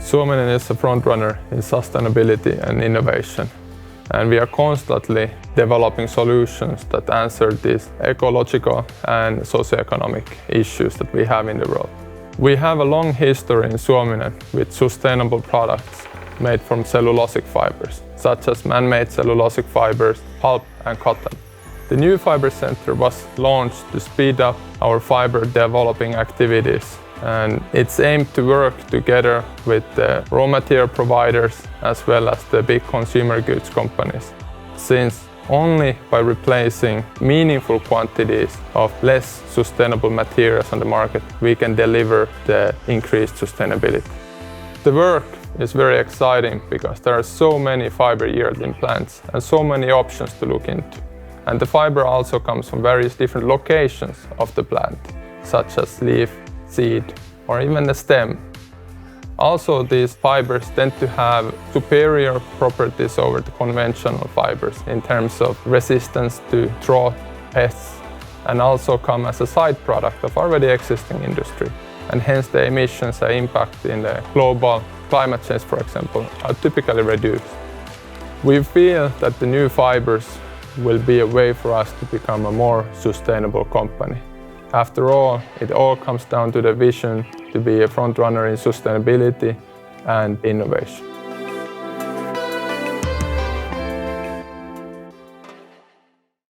Suominen is a frontrunner in sustainability and innovation, and we are constantly developing solutions that answer these ecological and socioeconomic issues that we have in the world. We have a long history in Suominen with sustainable products made from cellulosic fibers, such as man-made cellulosic fibers, pulp and cotton. The new Fiber Center was launched to speed up our fiber developing activities, and it's aimed to work together with the raw material providers as well as the big consumer goods companies, since only by replacing meaningful quantities of less sustainable materials on the market we can deliver the increased sustainability. The work is very exciting because there are so many fiber yielding plants and so many options to look into. And the fiber also comes from various different locations of the plant, such as leaf, seed, or even the stem. Also, these fibers tend to have superior properties over the conventional fibers in terms of resistance to drought, pests, and also come as a side product of already existing industry. And hence the emissions and impact in the global climate change, for example, are typically reduced. We feel that the new fibers will be a way for us to become a more sustainable company. After all, it all comes down to the vision to be a front runner in sustainability and innovation.